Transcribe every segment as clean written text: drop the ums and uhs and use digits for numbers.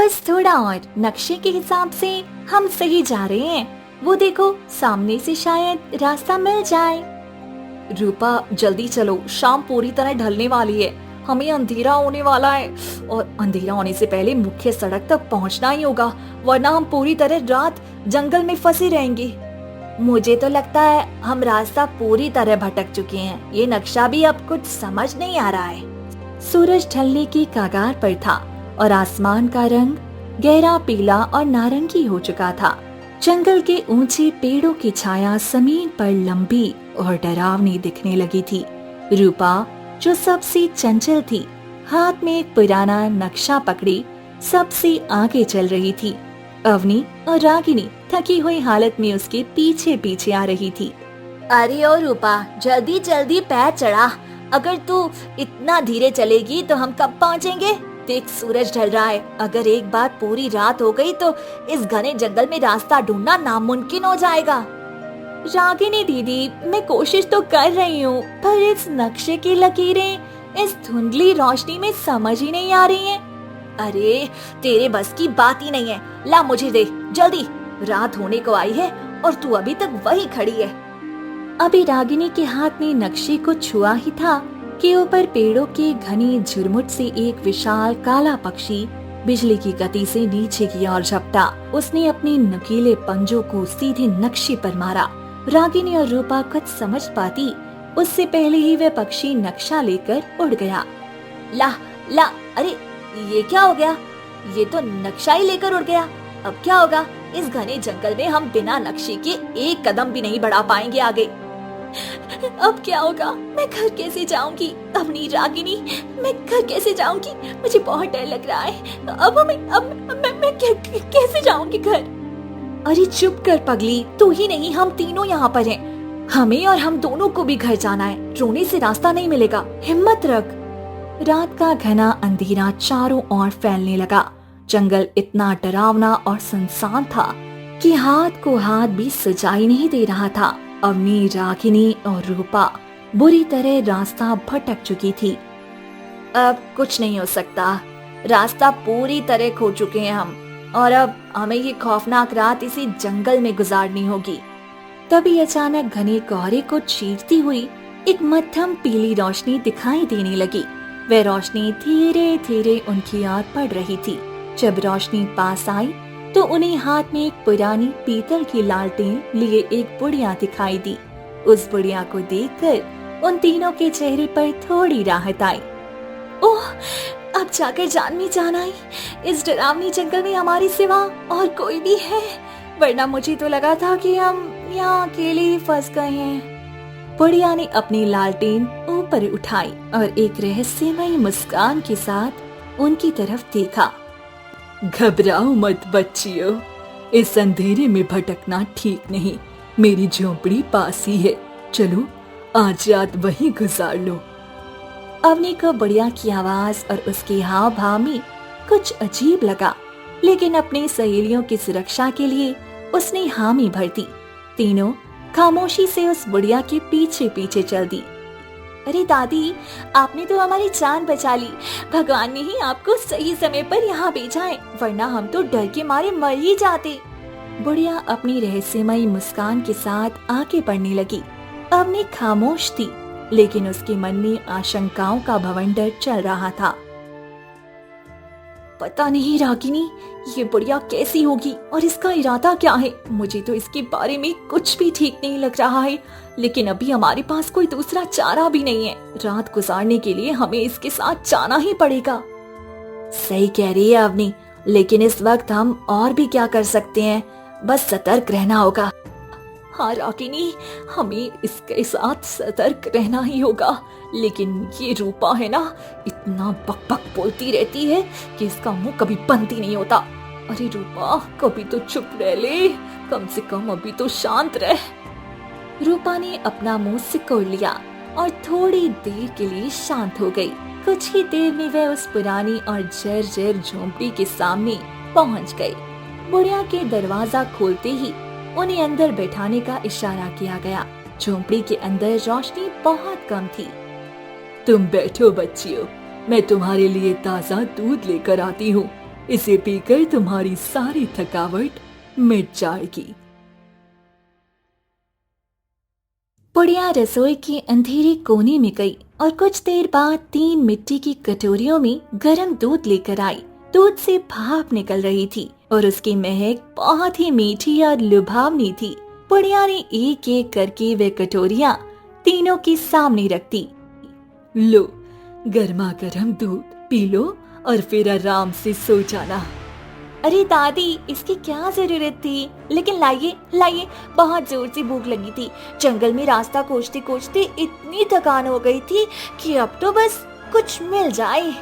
बस थोड़ा और, नक्शे के हिसाब से हम सही जा रहे हैं। वो देखो, सामने से शायद रास्ता मिल जाए। रूपा जल्दी चलो, शाम पूरी तरह ढलने वाली है, हमें अंधेरा होने वाला है और अंधेरा होने से पहले मुख्य सड़क तक पहुंचना ही होगा, वरना हम पूरी तरह रात जंगल में फंसे रहेंगे। मुझे तो लगता है हम रास्ता पूरी तरह भटक चुके हैं, ये नक्शा भी अब कुछ समझ नहीं आ रहा है। सूरज ढलने की कगार पर था और आसमान का रंग गहरा पीला और नारंगी हो चुका था। जंगल के ऊंचे पेड़ों की छाया जमीन पर लंबी और डरावनी दिखने लगी थी। रूपा, जो सबसे चंचल थी, हाथ में एक पुराना नक्शा पकड़ी सबसे आगे चल रही थी। अवनी और रागिनी थकी हुई हालत में उसके पीछे पीछे आ रही थी। अरे ओ रूपा, जल्दी जल्दी पैर चढ़ा, अगर तू इतना धीरे चलेगी तो हम कब पहुँचेंगे? देख, सूरज ढल रहा है, अगर एक बार पूरी रात हो गई तो इस घने जंगल में रास्ता ढूंढना नामुमकिन हो जाएगा। रागिनी दीदी, मैं कोशिश तो कर रही हूँ, पर इस नक्शे की लकीरें इस धुंधली रोशनी में समझ ही नहीं आ रही हैं। अरे तेरे बस की बात ही नहीं है, ला मुझे दे जल्दी, रात होने को आई है और तू अभी तक वही खड़ी है। अभी रागिनी के हाथ में नक्शे को छुआ ही था कि ऊपर पेड़ों के घने झुरमुट से एक विशाल काला पक्षी बिजली की गति से नीचे की ओर झपटा। उसने अपने नुकीले पंजों को सीधे नक्शे पर मारा। रागिनी और रूपा कुछ समझ पाती उससे पहले ही वह पक्षी नक्शा लेकर उड़ गया। ला ला, अरे ये क्या हो गया? ये तो नक्शा ही लेकर उड़ गया। अब क्या होगा? इस घने जंगल में हम बिना नक्शे के एक कदम भी नहीं बढ़ा पाएंगे आगे। अब क्या होगा? मैं घर कैसे जाऊंगी? अवनी, रागिनी, मैं घर कैसे जाऊंगी? मुझे बहुत डर लग रहा है। अब मैं कैसे जाऊंगी घर? अरे चुप कर पगली, तू ही नहीं हम तीनों यहाँ पर हैं। हमें और हम दोनों को भी घर जाना है, रोने से रास्ता नहीं मिलेगा, हिम्मत रख। रात का घना अंधेरा चारों ओर फैलने लगा। जंगल इतना डरावना और सुनसान था कि हाथ को हाथ भी सजाई नहीं दे रहा था। अवनी, रागिनी और रूपा बुरी तरह रास्ता भटक चुकी थी। अब कुछ नहीं हो सकता, रास्ता पूरी तरह खो चुके हैं हम, और अब हमें ये खौफनाक रात इसी जंगल में गुजारनी होगी। तभी अचानक घने कोहरे को चीरती हुई एक मध्यम पीली रोशनी दिखाई देने लगी। वह रोशनी धीरे धीरे उनकी ओर पड़ रही थी। जब रोशनी पास आई तो उन्हें हाथ में एक पुरानी पीतल की लालटेन लिए एक बुढ़िया दिखाई दी। उस बुढ़िया को देखकर उन तीनों के चेहरे पर थोड़ी राहत आई। ओह, अब जाकर जान में जान आई, इस डरावनी जंगल में हमारे सिवा और कोई भी है, वरना मुझे तो लगा था कि हम यहाँ अकेले ही फंस गए हैं। बुढ़िया ने अपनी लालटेन ऊपर उठाई और एक रहस्यमयी मुस्कान के साथ उनकी तरफ देखा। घबराओ मत बच्चियों, इस अंधेरे में भटकना ठीक नहीं। मेरी झोपड़ी पास ही है, चलो आज रात वहीं गुजार लो। अवनी को बुढ़िया की आवाज और उसके हाव भाव में कुछ अजीब लगा, लेकिन अपनी सहेलियों की सुरक्षा के लिए उसने हामी भर दी। तीनों खामोशी से उस बुढ़िया के पीछे पीछे चल दी। अरे दादी, आपने तो हमारी जान बचा ली, भगवान ने ही आपको सही समय पर यहाँ भेजा है, वरना हम तो डर के मारे मर ही जाते। बुढ़िया अपनी रहस्यमयी मुस्कान के साथ आगे बढ़ने लगी। अवनी खामोश थी, लेकिन उसके मन में आशंकाओं का भवंडर चल रहा था। पता नहीं रागिनी, ये बुढ़िया कैसी होगी और इसका इरादा क्या है? मुझे तो इसके बारे में कुछ भी ठीक नहीं लग रहा है, लेकिन अभी हमारे पास कोई दूसरा चारा भी नहीं है। रात गुजारने के लिए हमें इसके साथ जाना ही पड़ेगा। सही कह रही है अवनी, लेकिन इस वक्त हम और भी क्या कर सकते हैं? बस सतर्क रहना होगा। हाँ रागिनी, हमें इसके साथ सतर्क रहना ही होगा, लेकिन ये रूपा है ना, इतना बकबक बोलती रहती है कि इसका मुंह कभी बंद ही नहीं होता। अरे रूपा, कभी तो चुप रह ले, कम से कम अभी तो शांत रह। रूपा ने अपना मुंह सिकोड़ लिया और थोड़ी देर के लिए शांत हो गई। कुछ ही देर में वह उस पुरानी और जर्जर झोंपड़ी के सामने पहुंच गई। बुढ़िया के दरवाजा खोलते ही उन्हें अंदर बैठाने का इशारा किया गया। झोंपड़ी के अंदर रोशनी बहुत कम थी। तुम बैठो बच्चियों, मैं तुम्हारे लिए ताज़ा दूध लेकर आती हूँ। इसे पीकर तुम्हारी सारी थकावट मिट जाएगी। बुढ़िया रसोई के अंधेरे कोने में गई और कुछ देर बाद 3 मिट्टी की कटोरियों में गर्म दूध लेकर आई। दूध से भाप निकल रही थी और उसकी महक बहुत ही मीठी और लुभावनी थी। बुढ़िया ने एक एक करके वे कटोरियां तीनों के सामने रख दी। लो, गर्मा गर्म दूध पी लो और फिर आराम से सो जाना। अरे दादी, इसकी क्या जरूरत थी? लेकिन लाइए लाइए, बहुत जोर से भूख लगी थी। जंगल में रास्ता खोजते खोजते इतनी थकान हो गई थी कि अब तो बस कुछ मिल जाए।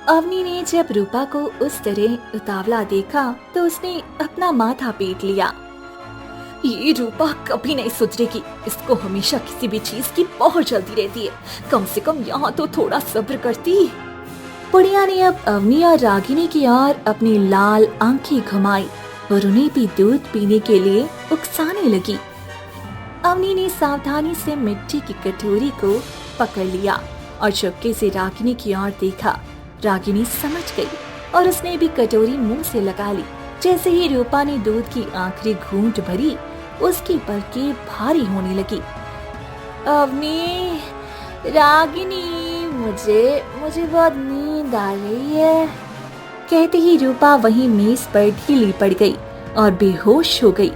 अवनी ने जब रूपा को उस तरह उतावला देखा तो उसने अपना माथा पीट लिया। ये रूपा कभी नहीं सुधरेगी, इसको हमेशा किसी भी चीज की बहुत जल्दी रहती है। कम से कम यहाँ तो थोड़ा सब्र करती। बुढ़िया ने अब अवनी और रागिनी की ओर अपनी लाल आंखें घुमाई और उन्हें भी दूध पीने के लिए उकसाने लगी। अवनी ने सावधानी से मिट्टी की कटोरी को पकड़ लिया और चुपके से रागिनी की ओर देखा। रागिनी समझ गई और उसने भी कटोरी मुंह से लगा ली। जैसे ही रूपा ने दूध की आखिरी घूंट भरी, उसकी पलकें भारी होने लगी। अवनी, रागिनी, मुझे बहुत नींद आ रही है। कहते ही रूपा वहीं मेज पर ढीली पड़ गई और बेहोश हो गई।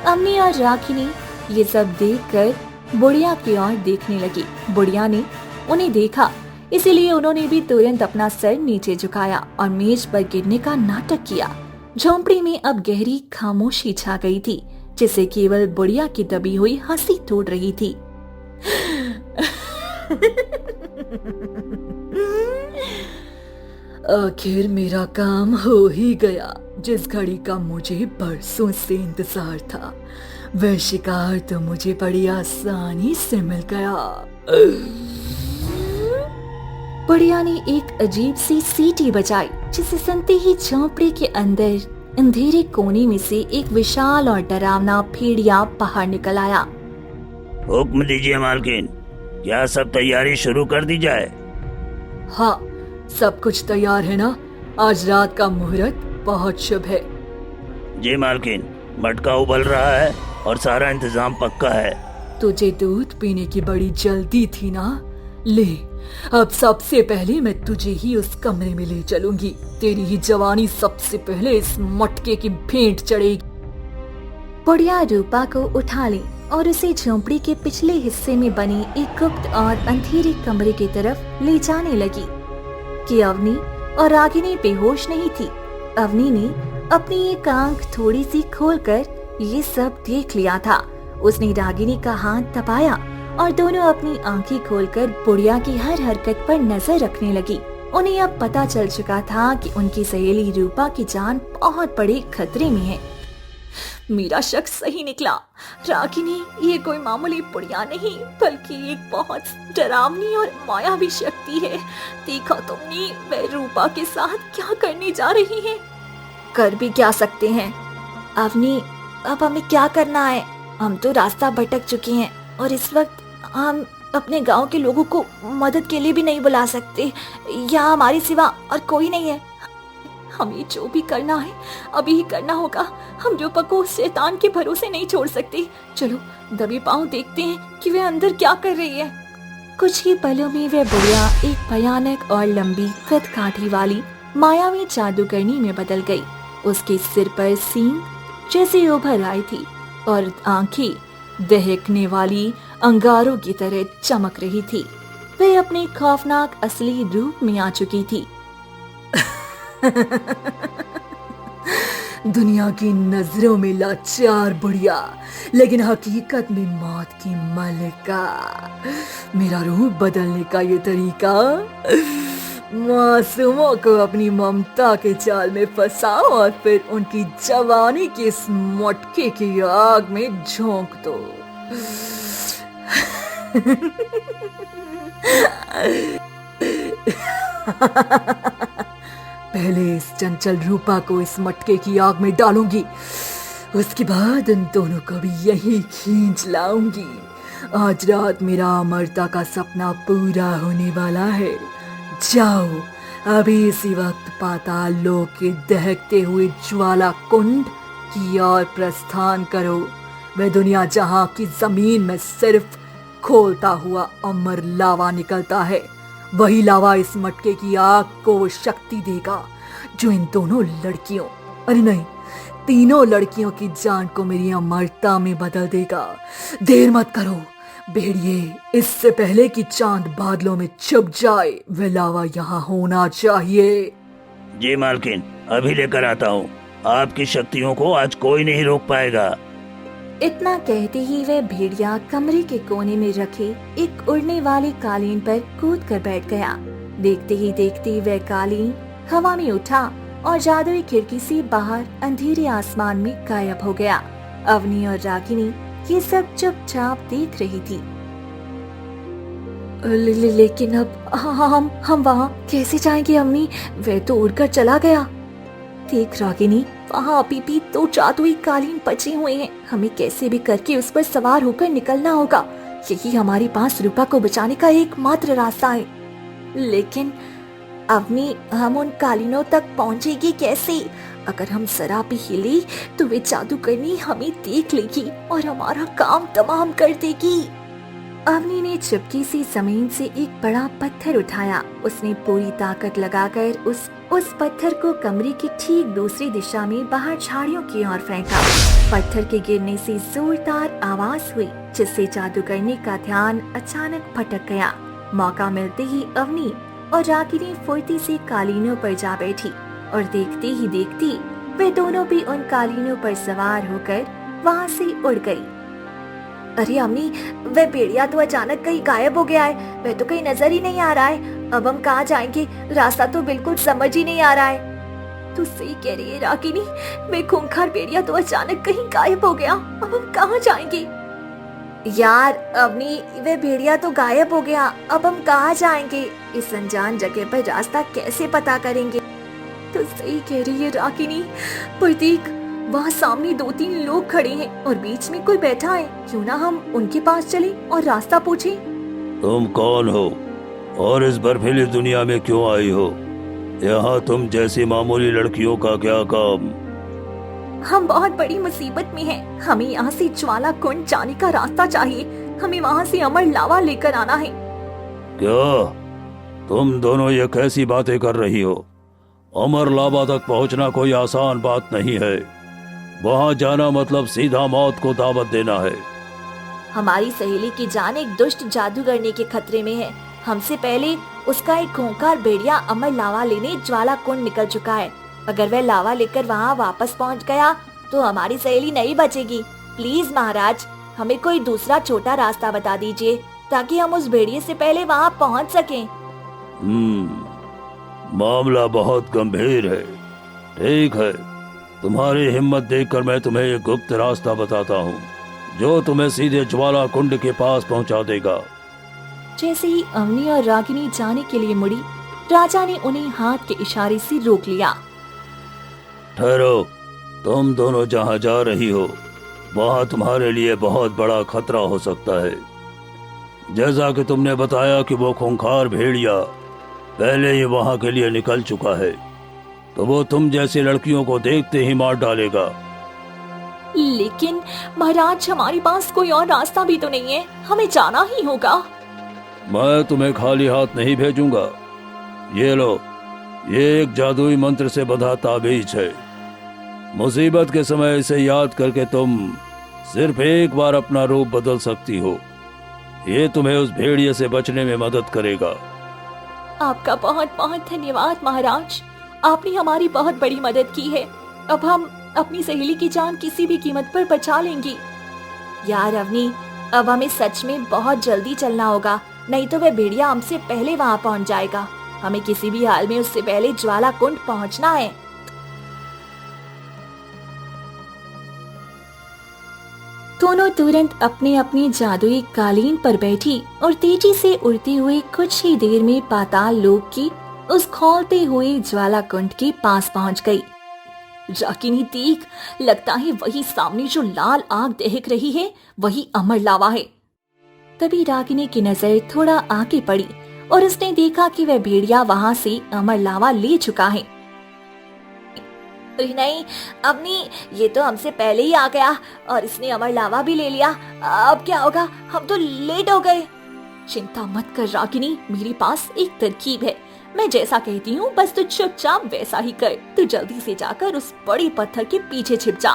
अवनी और रागिनी ये सब देखकर बुढ़िया की ओर देखने लगी। बुढ़िया ने उन्हें देखा, इसीलिए उन्होंने भी तुरंत अपना सर नीचे झुकाया और मेज पर गिरने का नाटक किया। झोंपड़ी में अब गहरी खामोशी छा गई थी, जिसे केवल बुढ़िया की दबी हुई हंसी तोड़ रही थी। आखिर मेरा काम हो ही गया। जिस घड़ी का मुझे बरसों से इंतजार था, वह शिकार तो मुझे बड़ी आसानी से मिल गया। बुढ़िया ने एक अजीब सी सीटी बजाई, जिसे सुनते ही झोंपड़ी के अंदर अंधेरे कोने में से एक विशाल और डरावना भेड़िया बाहर निकल आया। हुक्म दीजिए मालकिन, क्या सब तैयारी शुरू कर दी जाए? हाँ, सब कुछ तैयार है ना? आज रात का मुहूर्त बहुत शुभ है। जी मालकिन, मटका उबल रहा है और सारा इंतजाम पक्का है। तुझे दूध पीने की बड़ी जल्दी थी ना? ले, अब सबसे पहले मैं तुझे ही उस कमरे में ले चलूंगी। तेरी ही जवानी सबसे पहले इस मटके की भेंट चढ़ेगी। बुढ़िया रूपा को उठा ली और उसे झोंपड़ी के पिछले हिस्से में बने एक गुप्त और अंधेरे कमरे की तरफ ले जाने लगी कि अवनी और रागिनी बेहोश नहीं थी। अवनी ने अपनी एक आंख थोड़ी सी खोलकर ये सब देख लिया था। उसने रागिनी का हाथ दबाया और दोनों अपनी आंखें खोलकर बुढ़िया की हर हरकत पर नजर रखने लगी। उन्हें अब पता चल चुका था कि उनकी सहेली रूपा की जान बहुत बड़े खतरे में है। मेरा शक सही निकला। रागिनी ये कोई मामूली बुढ़िया नहीं, बल्कि एक बहुत डरावनी और मायावी शक्ति है। देखा तुमने वह रूपा के साथ क्या करने जा रही है? कर भी क्या सकते हैं अवनी, अब हमें क्या करना है? हम तो रास्ता भटक चुके हैं और इस वक्त हम अपने गांव के लोगों को मदद के लिए भी नहीं बुला सकते। यहाँ हमारे सिवा और कोई नहीं है। हमें जो भी करना है अभी ही करना होगा। हम रूपा को शैतान के भरोसे नहीं छोड़ सकते। चलो दबे पांव देखते हैं कि वह अंदर क्या कर रही है। कुछ ही पलों में वह बुढ़िया एक भयानक और लंबी कदकाठी वाली मायावी जादूगरनी में बदल गई। उसके सिर पर सींग जैसे उभर आई थी और आंखें दहकने वाली अंगारों की तरह चमक रही थी। वह अपने खौफनाक असली रूप में आ चुकी थी। दुनिया की नजरों में लाचार बुढ़िया, लेकिन हकीकत में मौत की मलिका। मेरा रूप बदलने का ये तरीका मासूमों को अपनी ममता के जाल में फंसाओ और फिर उनकी जवानी के इस मटके की आग में झोंक दो। पहले इस चंचल रूपा को इस मटके की आग में डालूंगी, उसके बाद उन दोनों को भी यही खींच लाऊंगी। आज रात मेरा अमरता का सपना पूरा होने वाला है। जाओ अभी इसी वक्त पाताल लोक के दहकते हुए ज्वाला कुंड की ओर प्रस्थान करो। वह दुनिया जहां की जमीन में सिर्फ खोलता हुआ अमर लावा निकलता है, वही लावा इस मटके की आग को वो शक्ति देगा जो इन दोनों लड़कियों, अरे नहीं, तीनों लड़कियों की जान को मेरी अमरता में बदल देगा। देर मत करो भेड़िए, इससे पहले कि चांद बादलों में छुप जाए वह लावा यहाँ होना चाहिए। जी मालकिन, अभी लेकर आता हूँ। आपकी शक्तियों को आज कोई नहीं रोक पाएगा। इतना कहते ही वह भेड़िया कमरे के कोने में रखे एक उड़ने वाले कालीन पर कूद कर बैठ गया। देखते ही देखते वह कालीन हवा में उठा और जादुई खिड़की से बाहर अंधेरे आसमान में गायब हो गया। अवनी और रागिनी ये सब चुपचाप देख रही थी। लेकिन अब हम वहाँ कैसे जाएंगे अम्मी? वह तो उड़कर चला गया। देख रागिनी, वहाँ अभी भी दो जादुई कालीन बचे हुए हैं। हमें कैसे भी करके उस पर सवार होकर निकलना होगा। यही हमारे पास रूपा को बचाने का एकमात्र रास्ता है। लेकिन अवनी, हम उन कालीनों तक पहुँचेगी कैसे? अगर हम जरा भी हिले तो वे जादूगरनी हमें देख लेगी और हमारा काम तमाम कर देगी। अवनी ने चुपके से जमीन से एक बड़ा पत्थर उठाया। उसने पूरी ताकत लगाकर उस पत्थर को कमरे की ठीक दूसरी दिशा में बाहर झाड़ियों की ओर फेंका। पत्थर के गिरने से जोरदार आवाज हुई, जिससे जादूगरनी का ध्यान अचानक भटक गया। मौका मिलते ही अवनी और रागिनी फुर्ती से कालीनों पर जा बैठी और देखते ही देखते वे दोनों भी उन कालीनों पर सवार होकर वहाँ से उड़ गई। अरे अम्मी, वह भेड़िया तो अचानक कहीं गायब हो गया है। वह तो कहीं नजर ही नहीं आ रहा है। अब हम कहाँ जाएंगे? रास्ता तो बिल्कुल समझ ही नहीं आ रहा है। तू सही कह रही है रागिनी, वह खूंखार भेड़िया तो अचानक कहीं गायब हो गया। अब हम कहाँ जाएंगे? यार अवनी, वह भेड़िया तो गायब हो गया। अब हम कहाँ जाएंगे? इस अनजान जगह पर रास्ता कैसे पता करेंगे? तो सही कह रही है रागिनी, पर देख, वहाँ सामने 2-3 लोग खड़े हैं और बीच में कोई बैठा है। क्यों ना हम उनके पास चले और रास्ता पूछें? तुम कौन हो और इस बर्फीली दुनिया में क्यों आई हो? यहाँ तुम जैसी मामूली लड़कियों का क्या काम? हम बहुत बड़ी मुसीबत में हैं। हमें यहाँ से ज्वाला कुंड जाने का रास्ता चाहिए। हमें वहाँ से अमर लावा लेकर आना है। क्या तुम दोनों ये कैसी बातें कर रही हो? अमर लावा तक पहुँचना कोई आसान बात नहीं है। वहाँ जाना मतलब सीधा मौत को दावत देना है। हमारी सहेली की जान एक दुष्ट जादूगरनी के खतरे में है। हमसे पहले उसका एक खूंखार भेड़िया अमर लावा लेने ज्वाला कुंड निकल चुका है। अगर वह लावा लेकर वहाँ वापस पहुँच गया तो हमारी सहेली नहीं बचेगी। प्लीज महाराज, हमें कोई दूसरा छोटा रास्ता बता दीजिए ताकि हम उस भेड़िए से पहले वहाँ पहुँच सकें। मामला बहुत गंभीर है। ठीक है, तुम्हारी हिम्मत देखकर मैं तुम्हें एक गुप्त रास्ता बताता हूँ जो तुम्हें सीधे ज्वाला कुंड के पास पहुँचा देगा। जैसे ही अवनी और रागिनी जाने के लिए मुड़ी, राजा ने उन्हें हाथ के इशारे से रोक लिया। ठहरो, तुम दोनों जहाँ जा रही हो वहाँ तुम्हारे लिए बहुत बड़ा खतरा हो सकता है। जैसा कि तुमने बताया कि वो खूंखार भेड़िया पहले ही वहाँ के लिए निकल चुका है, तो वो तुम जैसी लड़कियों को देखते ही मार डालेगा। लेकिन महाराज, हमारे पास कोई और रास्ता भी तो नहीं है। हमें जाना ही होगा। मैं तुम्हें खाली हाथ नहीं भेजूंगा। ये लो, ये एक जादुई मंत्र से बंधा ताबीज है। मुसीबत के समय इसे याद करके तुम सिर्फ एक बार अपना रूप बदल सकती हो। ये तुम्हें उस भेड़िए से बचने में मदद करेगा। आपका बहुत बहुत धन्यवाद महाराज। आपने हमारी बहुत बड़ी मदद की है। अब हम अपनी सहेली की जान किसी भी कीमत पर बचा लेंगी। यार अवनी, अब हमें सच में बहुत जल्दी चलना होगा, नहीं तो वह भेड़िया हमसे पहले वहाँ पहुँच जाएगा। हमें किसी भी हाल में उससे पहले ज्वाला कुंड पहुँचना है। दोनों तुरंत अपने अपने जादुई कालीन पर बैठी और तेजी से उड़ते हुए कुछ ही देर में पाताल लोक की उस खौलते हुए ज्वाला कुंड के पास पहुंच गई। रागिनी देख, लगता है वही सामने जो लाल आग दहक रही है वही अमर लावा है। तभी रागिनी की नजर थोड़ा आगे पड़ी और उसने देखा कि वह भेड़िया वहाँ से अमर लावा ले चुका है। अरे नहीं अवनी, ये तो हमसे पहले ही आ गया और इसने अमर लावा भी ले लिया। अब क्या होगा, हम तो लेट हो गए। चिंता मत कर रागिनी, मेरे पास एक तरकीब है। मैं जैसा कहती हूँ बस तू चुपचाप वैसा ही कर। तू जल्दी से जाकर उस बड़े पत्थर के पीछे छिप जा।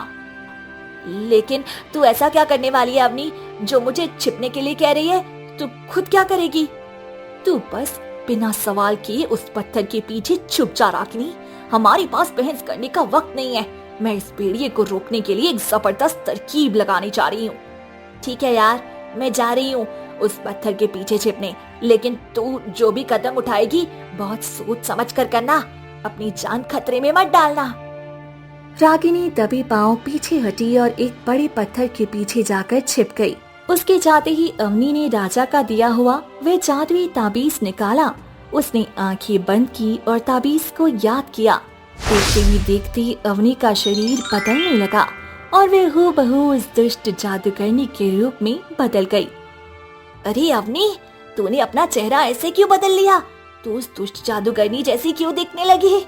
लेकिन तू ऐसा क्या करने वाली है अवनी, जो मुझे छिपने के लिए कह रही है? तू खुद क्या करेगी? तू बस बिना सवाल किए उस पत्थर के पीछे छुप जा रागिनी। हमारे पास बहस करने का वक्त नहीं है। मैं इस भेड़िए को रोकने के लिए एक जबरदस्त तरकीब लगाने जा रही हूँ। ठीक है यार, मैं जा रही हूँ उस पत्थर के पीछे छिपने, लेकिन तू जो भी कदम उठाएगी बहुत सोच समझ कर करना, अपनी जान खतरे में मत डालना। रागिनी दबे पांव पीछे हटी और एक बड़े पत्थर के पीछे जाकर छिप गई। उसके जाते ही अवनी ने राजा का दिया हुआ वह जादुई ताबीज निकाला। उसने आंखें बंद की और ताबीज को याद किया। देखते ही देखते अवनी का शरीर बदलने लगा और वह हूबहू उस दुष्ट जादूगरनी के रूप में बदल गई। अरे अवनी, तूने अपना चेहरा ऐसे क्यों बदल लिया? तू उस दुष्ट जादूगरनी जैसी क्यों दिखने लगी?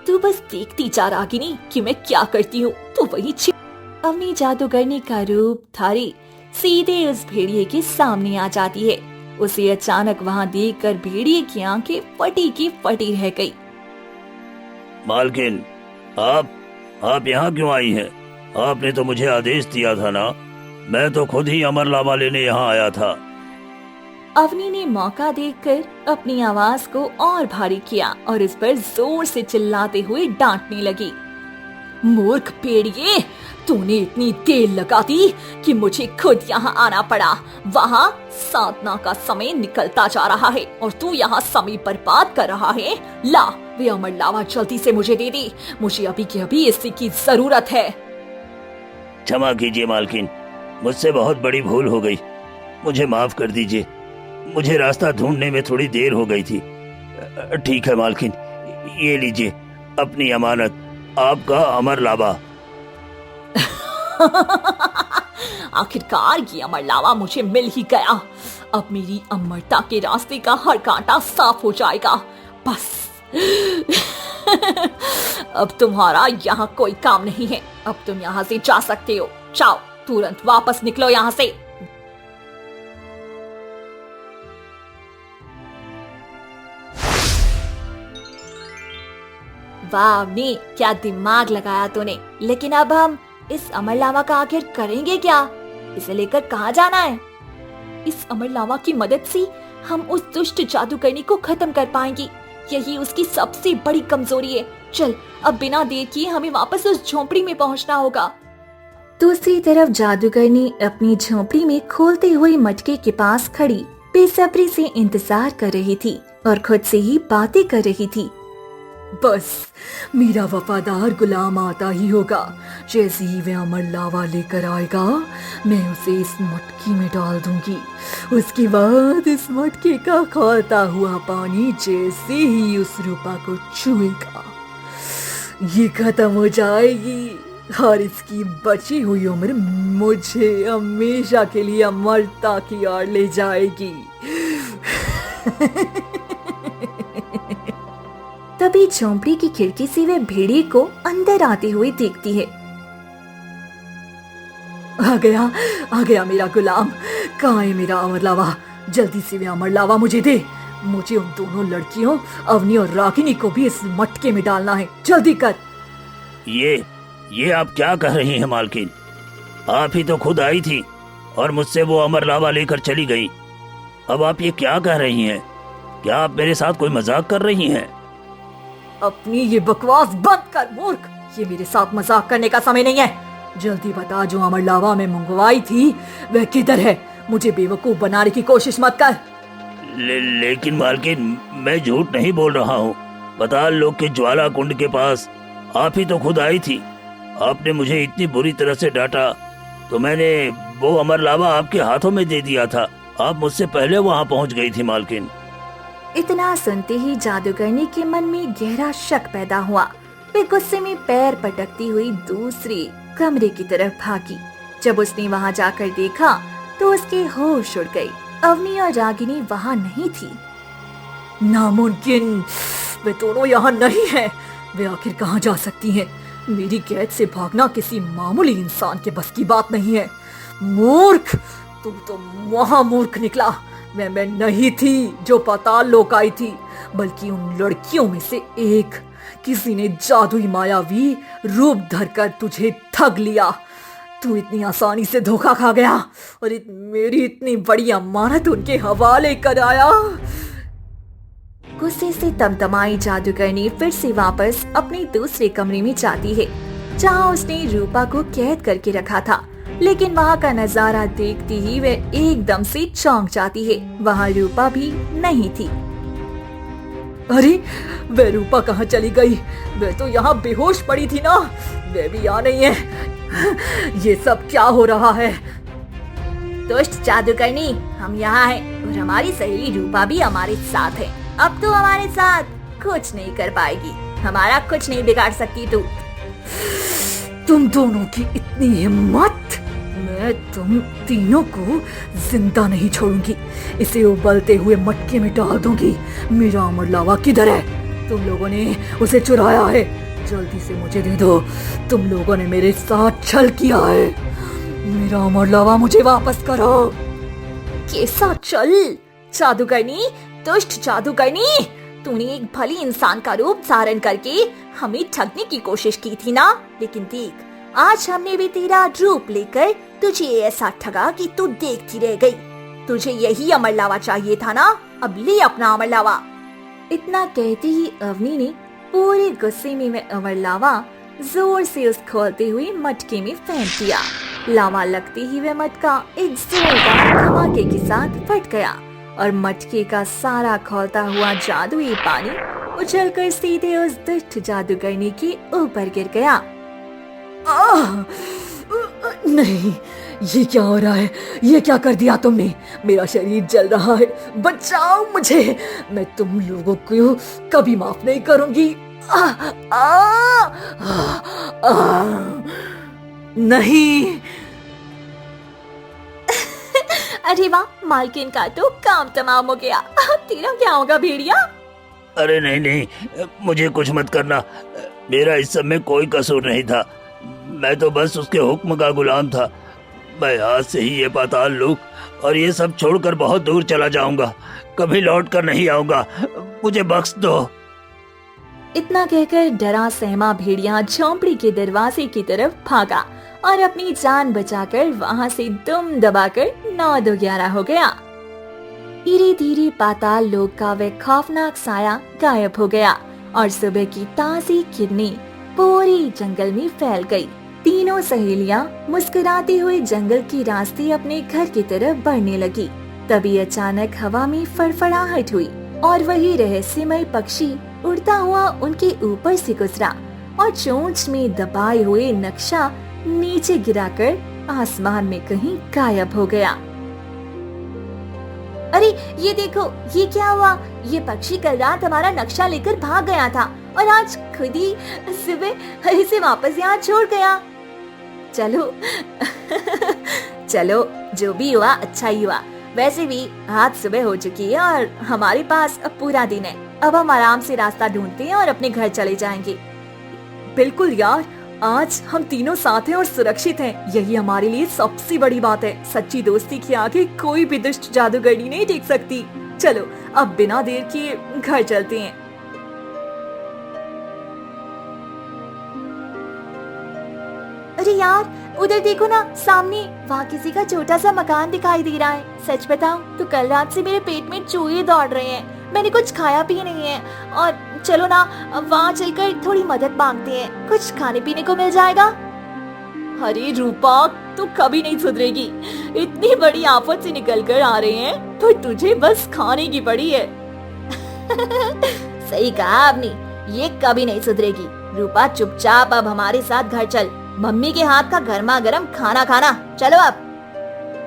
तू बस देखती जा रागिनी कि मैं क्या करती हूँ। तू वही छिप। अवनी जादूगरनी का रूप धारी सीधे उस भेड़िए के सामने आ जाती है। उसे अचानक वहाँ देखकर भेड़िए की आंखें फटी की फटी रह गई। मालकिन, आप यहाँ क्यों आई हैं? आपने तो मुझे आदेश दिया था ना। मैं तो खुद ही अमर लावा लेने यहाँ आया था। अवनी ने मौका देखकर अपनी आवाज को और भारी किया और इस पर जोर से चिल्लाते हुए डांटने लगी। मूर्ख भेड़िए, तूने इतनी देर लगा दी कि मुझे खुद यहाँ आना पड़ा। वहाँ साधना का समय निकलता जा रहा है और तू यहाँ समय बर्बाद कर रहा है। ला, वे अमर लावा जल्दी से मुझे दे दे। मुझे अभी के अभी इसी की जरूरत है। क्षमा कीजिए मालकिन, मुझसे बहुत बड़ी भूल हो गई। मुझे माफ कर दीजिए। मुझे रास्ता ढूंढने में थोड़ी देर हो गई थी। ठीक है मालकिन, ये लीजिए अपनी अमानत, आपका अमर लावा। आखिरकार ये अमर लावा मुझे मिल ही गया। अब मेरी अमरता के रास्ते का हर कांटा साफ हो जाएगा। बस अब तुम्हारा यहाँ कोई काम नहीं है। अब तुम यहाँ से जा सकते हो। जाओ, तुरंत वापस निकलो यहाँ से। वाह अवनी, क्या दिमाग लगाया तूने। लेकिन अब हम इस अमर लावा का आखिर करेंगे क्या? इसे लेकर कहाँ जाना है? इस अमर लावा की मदद से हम उस दुष्ट जादूगरनी को खत्म कर पाएंगे। यही उसकी सबसे बड़ी कमजोरी है। चल, अब बिना देर किए हमें वापस उस झोंपड़ी में पहुंचना होगा। दूसरी तरफ जादूगरनी अपनी झोंपड़ी में खोलते हुए मटके के पास खड़ी बेसब्री से इंतजार कर रही थी और खुद से ही बातें कर रही थी। बस मेरा वफादार गुलाम आता ही होगा। जैसे ही वह अमर लावा लेकर आएगा, मैं उसे इस मटकी में डाल दूंगी। उसके बाद इस मटके का खौलता हुआ पानी जैसे ही उस रूपा को छुएगा, ये खत्म हो जाएगी और इसकी बची हुई उम्र मुझे हमेशा के लिए अमरता की ओर ले जाएगी। तभी झोंपड़ी की खिड़की से वह भेड़िए को अंदर आते हुए देखती है। आ गया मेरा गुलाम। कहाँ है मेरा अमर लावा? जल्दी से वह अमर लावा मुझे दे। मुझे उन दोनों लड़कियों अवनी और रागिनी को भी इस मटके में डालना है। जल्दी कर। ये आप क्या कह रही हैं मालकिन? आप ही तो खुद आई थी और मुझसे वो अमर लावा लेकर चली गई। अब आप ये क्या कह रही हैं? क्या आप मेरे साथ कोई मजाक कर रही हैं? अपनी ये बकवास बंद कर मूर्ख। ये मेरे साथ मजाक करने का समय नहीं है। जल्दी बता, जो अमर लावा में मंगवाई थी वह किधर है? मुझे बेवकूफ बनाने की कोशिश मत कर। लेकिन मालकिन, मैं झूठ नहीं बोल रहा हूँ। बताल लोक के ज्वाला कुंड के पास आप ही तो खुद आई थी। आपने मुझे इतनी बुरी तरह से डांटा तो मैंने वो अमर लावा आपके हाथों में दे दिया था। आप मुझसे पहले वहाँ पहुँच गई थी मालकिन। इतना सुनते ही जादूगरनी के मन में गहरा शक पैदा हुआ। वे गुस्से में पैर पटकती हुई दूसरे कमरे की तरफ भागी। जब उसने वहां जाकर देखा तो उसके होश उड़ गए। अवनी और रागिनी वहां नहीं थी। नामुमकिन, वे दोनों यहाँ नहीं हैं। वे आखिर कहाँ जा सकती हैं? मेरी कैद से भागना किसी मामूली इंसान के बस की बात नहीं है। मूर्ख, तू तो महामूर्ख निकला। मैं नहीं थी जो पाताल लोक आई थी, बल्कि उन लड़कियों में से एक। किसी ने जादुई मायावी रूप धरकर तुझे ठग लिया। तू इतनी आसानी से धोखा खा गया और मेरी इतनी बड़ी अमानत उनके हवाले कर आया। गुस्से से तमतमाई जादूगरनी फिर से वापस अपने दूसरे कमरे में जाती है, जहाँ उसने रूपा को कैद करके रखा था। लेकिन वहाँ का नजारा देखती ही वह एकदम से चौंक जाती है। वहाँ रूपा भी नहीं थी। अरे, वे रूपा कहाँ चली गई? वे तो यहाँ बेहोश पड़ी थी ना। वे भी यहाँ नहीं है। ये सब क्या हो रहा है? दुष्ट जादूगरनी, हम यहाँ हैं और हमारी सहेली रूपा भी हमारे साथ है। अब तो हमारे साथ कुछ नहीं कर पाएगी, हमारा कुछ नहीं बिगाड़ सकती तू। तुम दोनों की इतनी हिम्मत! मैं तुम तीनों को जिंदा नहीं छोड़ूंगी। इसे उबलते हुए मटके में डाल दूंगी। मेरा अमर लावा किधर है? तुम लोगों ने उसे चुराया है। जल्दी से मुझे दे दो। तुम लोगों ने मेरे साथ छल किया है। मेरा अमर लावा मुझे वापस करो। कैसा छल? जादूगरनी, दुष्ट जादूगरनी, तूने एक भली इंसान का रूप धारण करके हमें ठगने की कोशिश की थी ना। लेकिन देख, आज हमने भी तेरा रूप लेकर तुझे ऐसा ठगा कि तू देखती रह गई। तुझे यही अमर लावा चाहिए था ना, अब ले अपना अमर लावा। इतना कहते ही अवनी ने पूरे गुस्से में वह अमर लावा जोर से उस खोलते हुए मटके में फेंक दिया। लावा लगते ही वह मटका एक जोरदार धमाके के साथ फट गया और मटके का सारा खौलता हुआ जादुई पानी उछलकर सीधे उस दुष्ट जादूगरनी के ऊपर गिर गया। नहीं, ये क्या हो रहा है? ये क्या कर दिया तुमने? मेरा शरीर जल रहा है। बचाओ मुझे। मैं तुम लोगों को कभी माफ नहीं करूंगी। नहीं। अरे वाह, मालकिन का तो काम तमाम हो गया। तेरा क्या होगा भेड़िया? अरे नहीं, मुझे कुछ मत करना। मेरा इस सब में कोई कसूर नहीं था। मैं तो बस उसके हुक्म का गुलाम था। मैं आज से ही ये पाताल लोक और ये सब छोड़कर बहुत दूर चला जाऊंगा। कभी लौट कर नहीं आऊंगा। मुझे बख्श दो। इतना कहकर डरा सहमा भेड़िया झोंपड़ी के दरवाजे की तरफ भागा और अपनी जान बचाकर वहां से दुम दबाकर 9-2-11 हो गया। धीरे धीरे पाताल लोक का वह खौफनाक साया गायब हो गया और सुबह की ताजी किरणें पूरी जंगल में फैल गई। तीनों सहेलियां मुस्कुराते हुए जंगल के रास्ते अपने घर की तरफ बढ़ने लगी। तभी अचानक हवा में फड़फड़ाहट हुई और वही रहस्यमय पक्षी उड़ता हुआ उनके ऊपर से गुजरा और चोंच में दबाए हुए नक्शा नीचे गिराकर आसमान में कहीं गायब हो गया। अरे ये देखो, ये क्या हुआ? ये पक्षी कल रात हमारा नक्शा लेकर भाग गया था और आज खुद ही सुबह इसे वापस यहाँ छोड़ गया। चलो चलो, जो भी हुआ अच्छा ही हुआ। वैसे भी आज सुबह हो चुकी है और हमारे पास अब पूरा दिन है। अब हम आराम से रास्ता ढूंढते हैं और अपने घर चले जाएंगे। बिल्कुल यार, आज हम तीनों साथ हैं और सुरक्षित हैं। यही हमारे लिए सबसे बड़ी बात है। सच्ची दोस्ती की आगे कोई भी दुष्ट जादूगरनी नहीं टिक सकती। चलो अब बिना देर किए घर चलते हैं। अरे यार, उधर देखो ना, सामने वहाँ किसी का छोटा सा मकान दिखाई दे रहा है। सच बताऊं तो कल रात से मेरे पेट में चूहे दौड़ रहे हैं। मैंने कुछ खाया भी नहीं है और चलो ना वहाँ चलकर थोड़ी मदद मांगते हैं, कुछ खाने पीने को मिल जाएगा। अरे रूपा, तू कभी नहीं सुधरेगी। इतनी बड़ी आफत से निकल कर आ रहे हैं तो तुझे बस खाने की पड़ी है। सही कहा आपने, ये कभी नहीं सुधरेगी। रूपा, चुपचाप अब हमारे साथ घर चल। मम्मी के हाथ का गर्मा गर्म खाना खाना। चलो अब।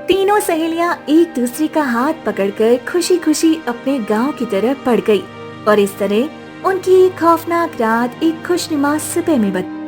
तीनों सहेलियां एक दूसरे का हाथ पकड़कर खुशी खुशी अपने गांव की तरफ बढ़ गई और इस तरह उनकी एक खौफनाक रात एक खुशनुमा सुबह में बदली।